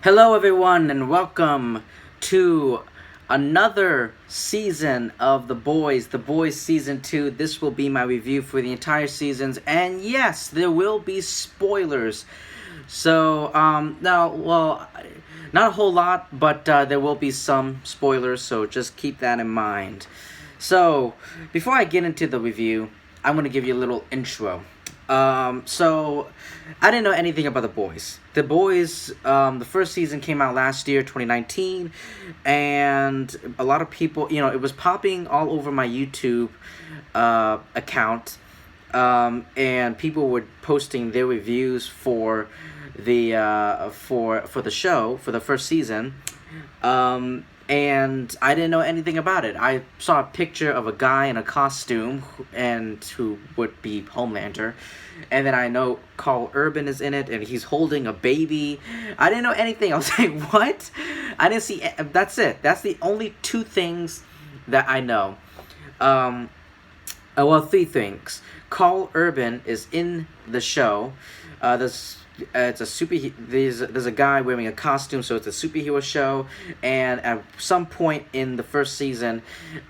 Hello everyone and welcome to another season of The Boys Season 2. This will be my review for the entire seasons, and yes, there will be spoilers. So, not a whole lot, but there will be some spoilers, so just keep that in mind. So, before I get into the review, I'm going to give you a little intro. So I didn't know anything about The Boys. The Boys, the first season came out last year, 2019, and a lot of people, it was popping all over my YouTube account, and people were posting their reviews for the for the show for the first season. And I didn't know anything about it. I saw a picture of a guy in a costume who would be Homelander. And then I know Karl Urban is in it, and he's holding a baby. I didn't know anything. I was like, what? I didn't see... That's it. That's the only two things that I know. Three things. Karl Urban is in the show. It's a there's a guy wearing a costume, so it's a superhero show. And at some point in the first season,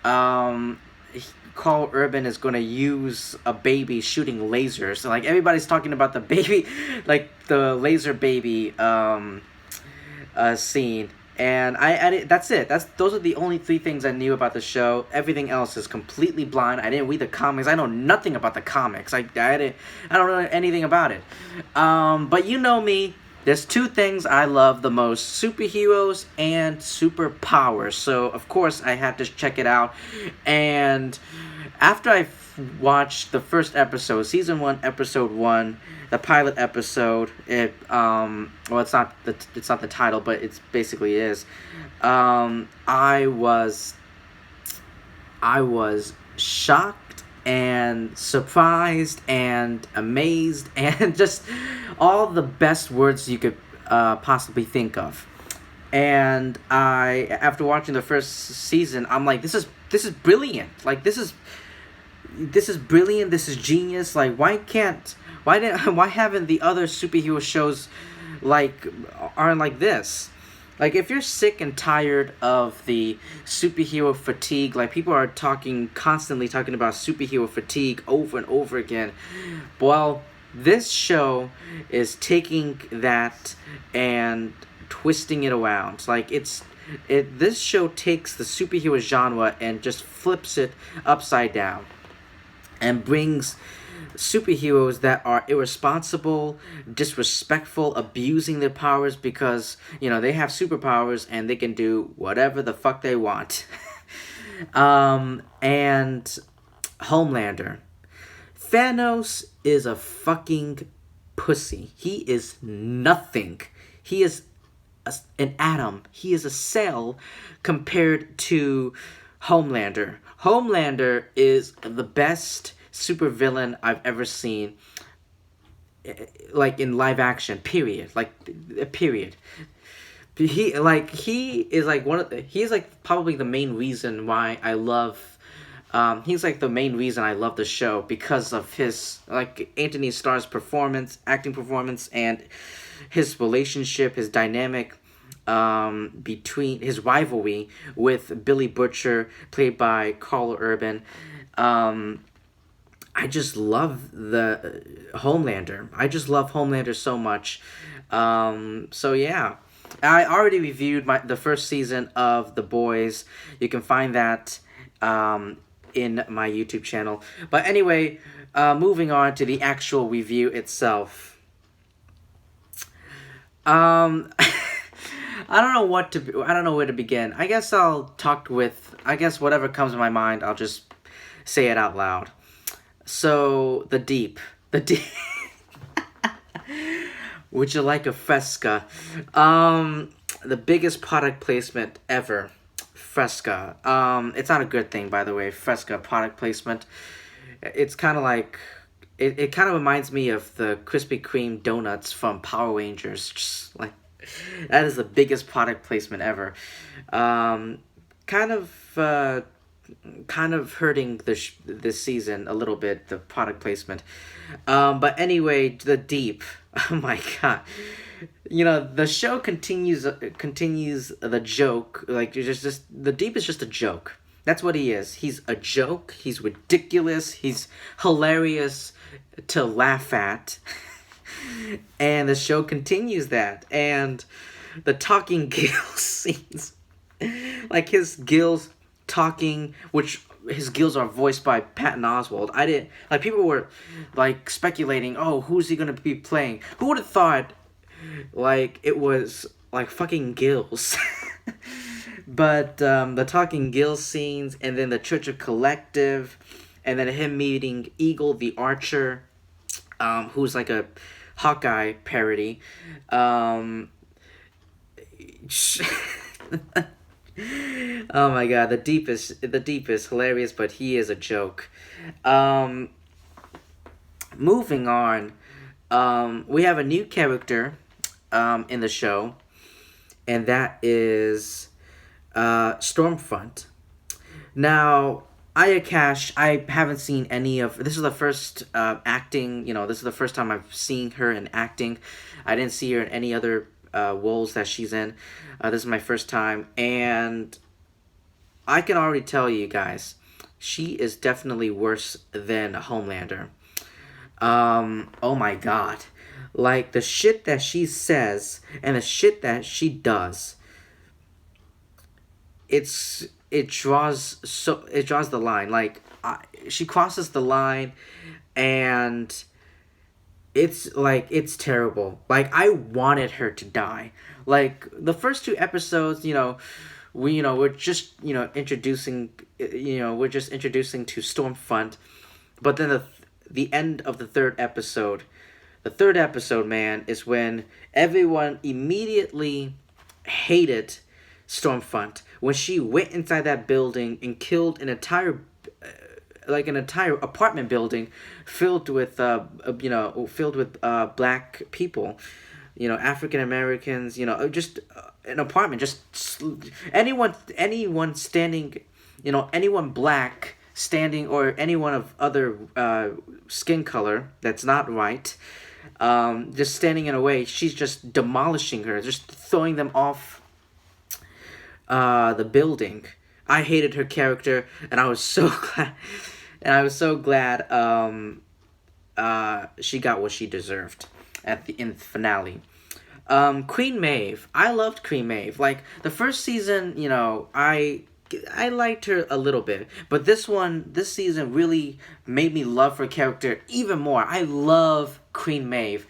Karl Urban is going to use a baby shooting lasers. So, like, everybody's talking about the baby, like the laser baby scene. And that's it. Those are the only three things I knew about the show. Everything else is completely blind. I didn't read the comics. I know nothing about the comics. I don't know anything about it. But you know me. There's two things I love the most: superheroes and superpowers. So of course I had to check it out. And after I watched the first episode, season 1, episode 1, the pilot episode, it's not the title, but it basically is. I was shocked and surprised and amazed and just all the best words you could possibly think of. And after watching the first season, I'm like, this is brilliant. Like, this is brilliant. This is genius. Like, why haven't the other superhero shows aren't like this? Like, if you're sick and tired of the superhero fatigue, like, people are constantly talking about superhero fatigue over and over again. Well, this show is taking that and twisting it around. Like, this show takes the superhero genre and just flips it upside down and brings superheroes that are irresponsible, disrespectful, abusing their powers because, they have superpowers and they can do whatever the fuck they want. And Homelander. Thanos is a fucking pussy. He is nothing. He is an atom. He is a cell compared to Homelander. Homelander is the best supervillain I've ever seen, like, in live action, period. Period. He is probably the main reason why I love, he's like the main reason I love the show, because of his, like, Anthony Starr's acting performance, and his relationship, his dynamic, between his rivalry with Billy Butcher, played by Karl Urban. I just love the Homelander. I just love Homelander so much. So yeah, I already reviewed the first season of The Boys. You can find that in my YouTube channel. But anyway, moving on to the actual review itself. I don't know where to begin. I guess whatever comes to my mind, I'll just say it out loud. So, the deep. Would you like a Fresca? The biggest product placement ever. Fresca. It's not a good thing, by the way. Fresca product placement. It's kind of like, it kind of reminds me of the Krispy Kreme donuts from Power Rangers. Just like, that is the biggest product placement ever. Kind of hurting this season a little bit, the product placement. But anyway, the deep. Oh my god. the show continues the joke. Like, just the Deep is just a joke. That's what he is. He's a joke. He's ridiculous. He's hilarious to laugh at. And the show continues that. And the talking gills scenes, like his gills talking, which his gills are voiced by Patton Oswalt. I didn't like people were like speculating, oh, who's he gonna be playing? Who would have thought like it was like fucking gills? But the talking gills scenes, and then the Church of Collective, and then him meeting Eagle the Archer, who's like a Hawkeye parody. Oh my god, the deep is hilarious, but he is a joke. Um, Moving on, we have a new character in the show, and that is Stormfront. Now, Ayakash, I haven't seen any of. This is the first acting. This is the first time I've seen her in acting. I didn't see her in any other roles that she's in. This is my first time, and I can already tell you guys, she is definitely worse than Homelander. Oh my god. Like, the shit that she says and the shit that she does, it draws the line. Like, she crosses the line, and it's terrible. Like, I wanted her to die. Like, the first two episodes, we're just introducing to Stormfront, but then the end of the third episode, man, is when everyone immediately hated Stormfront when she went inside that building and killed an entire apartment building filled with black people, African Americans, just an apartment, anyone standing, anyone black standing, or anyone of other skin color that's not white, just standing in a way. She's just demolishing her, just throwing them off the building. I hated her character, and I was so glad. And I was so glad she got what she deserved in the finale. Queen Maeve. I loved Queen Maeve. Like, the first season, I liked her a little bit, but this season really made me love her character even more. I love Queen Maeve.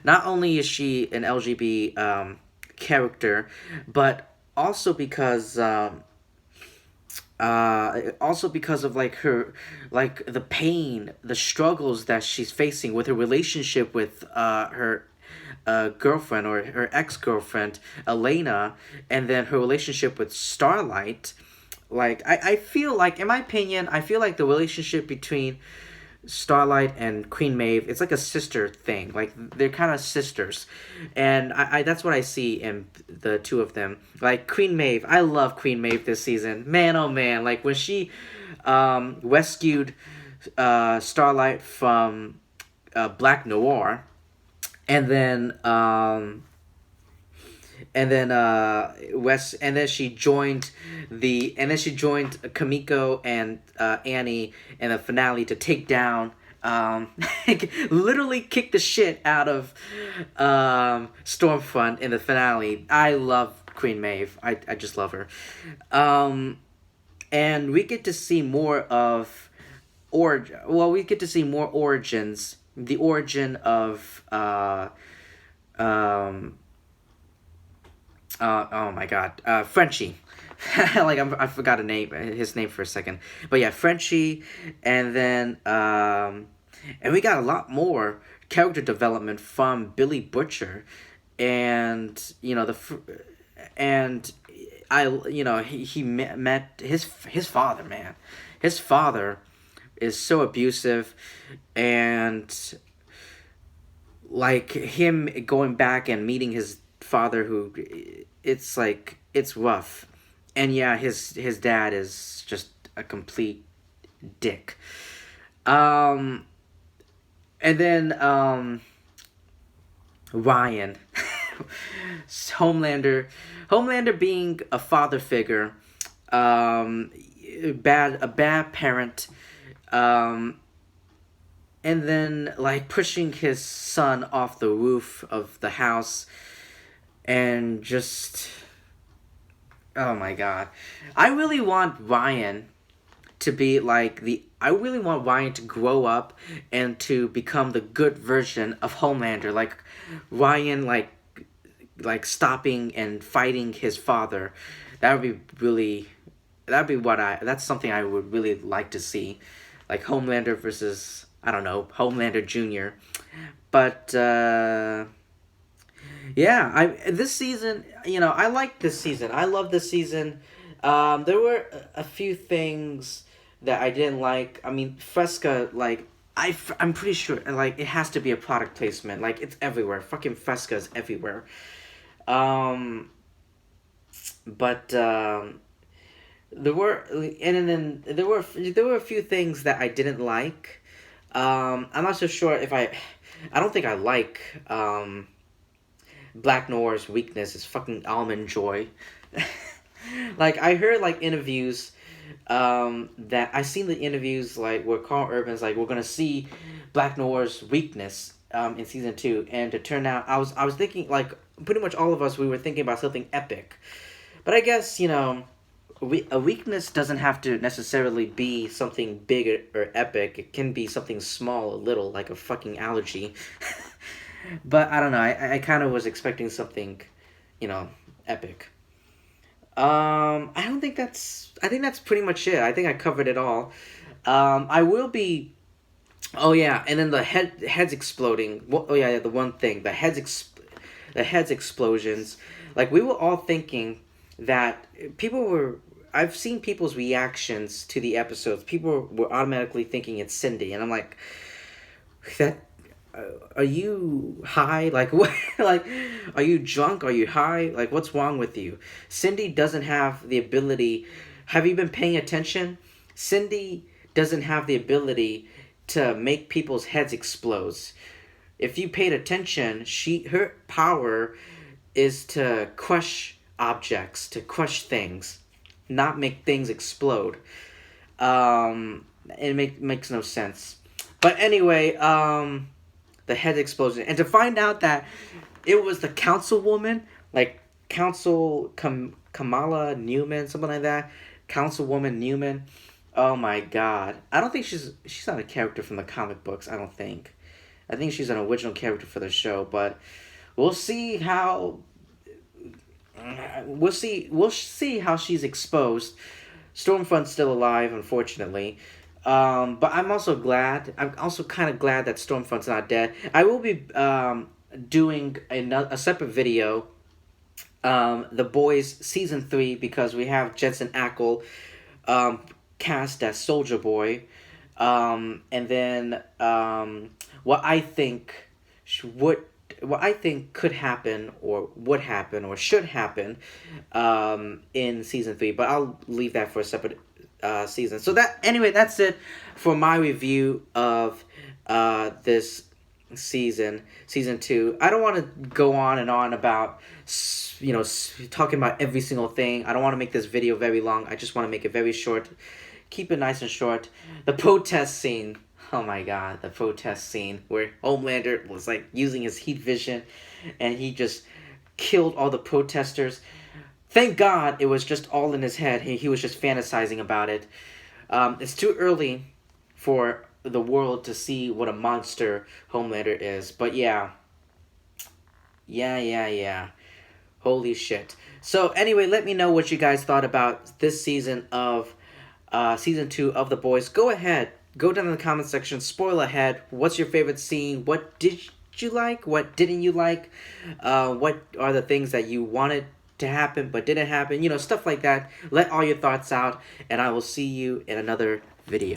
Not only is she an LGBT character, but also because of like her, like the pain, the struggles that she's facing with her relationship with her girlfriend, or her ex-girlfriend Elena, and then her relationship with Starlight. Like, I feel like, in my opinion, I feel like the relationship between Starlight and Queen Maeve, it's like a sister thing. Like, they're kind of sisters, and I that's what I see in the two of them. Like, Queen Maeve, I love Queen Maeve this season. Man, oh man, like when she rescued Starlight from Black Noir, and then she joined Kamiko and Annie in the finale to take down, literally kick the shit out of Stormfront in the finale. I love Queen Maeve. I just love her. And we get to see more of we get to see more origins. The origin of oh my god, Frenchie. Like, I forgot his name for a second, but yeah, Frenchie, and then and we got a lot more character development from Billy Butcher, and and he met his father, man. His father is so abusive, and like him going back and meeting his father, who, it's rough. And yeah, his dad is just a complete dick. And then Ryan. Homelander being a father figure, a bad parent, um, and then like pushing his son off the roof of the house, and just, oh my god, I really want Ryan to be like I really want Ryan to grow up and to become the good version of Homelander, like Ryan, like stopping and fighting his father. That would be really, that's something I would really like to see, like Homelander versus, I don't know, Homelander Jr. But yeah, this season, I like this season. I love this season. There were a few things that I didn't like. I mean, Fresca, like, I'm pretty sure, like, it has to be a product placement. Like, it's everywhere. Fucking Fresca is everywhere. But there were, and then there were a few things that I didn't like. I'm not so sure if I don't think I like Black Noir's weakness is fucking almond joy. Like, I heard like interviews that I seen the interviews like where Carl Urban's like, we're gonna see Black Noir's weakness in season 2, and to turn out I was thinking, like, pretty much all of us, we were thinking about something epic, but I guess a weakness doesn't have to necessarily be something big or epic. It can be something small, a little, like a fucking allergy. But I don't know. I kind of was expecting something, epic. I think that's pretty much it. I think I covered it all. I will be. Oh yeah, and then the heads exploding. Oh yeah, the one thing, the heads explosions. Like, we were all thinking that people were. I've seen people's reactions to the episodes. People were automatically thinking it's Cindy, and I'm like, that. Are you high? Like, what? Like, are you drunk? Are you high? Like, what's wrong with you? Cindy doesn't have the ability. Have you been paying attention? Cindy doesn't have the ability to make people's heads explode. If you paid attention, her power is to crush objects, to crush things, not make things explode. It makes no sense. But anyway, the head explosion, and to find out that it was the councilwoman, like Kamala Newman, something like that, Councilwoman Newman. Oh my god, I don't think she's not a character from the comic books. I think she's an original character for the show, but we'll see how she's exposed. Stormfront's still alive, unfortunately. But I'm also kind of glad that Stormfront's not dead. I will be doing a separate video, The Boys Season 3, because we have Jensen Ackles cast as Soldier Boy. And then what I think could happen, or would happen, or should happen in Season 3. But I'll leave that for a separate season. So that's it for my review of this season 2. I don't want to go on and on about talking about every single thing. I don't want to make this video very long. I just want to make it very short, keep it nice and short. The protest scene, oh my god, the protest scene where Homelander was like using his heat vision and he just killed all the protesters. Thank God it was just all in his head. He was just fantasizing about it. It's too early for the world to see what a monster Homelander is. But yeah. Holy shit. So anyway, let me know what you guys thought about this season of Season 2 of The Boys. Go ahead. Go down in the comment section. Spoil ahead. What's your favorite scene? What did you like? What didn't you like? What are the things that you wanted to happen but didn't happen? Stuff like that. Let all your thoughts out, and I will see you in another video.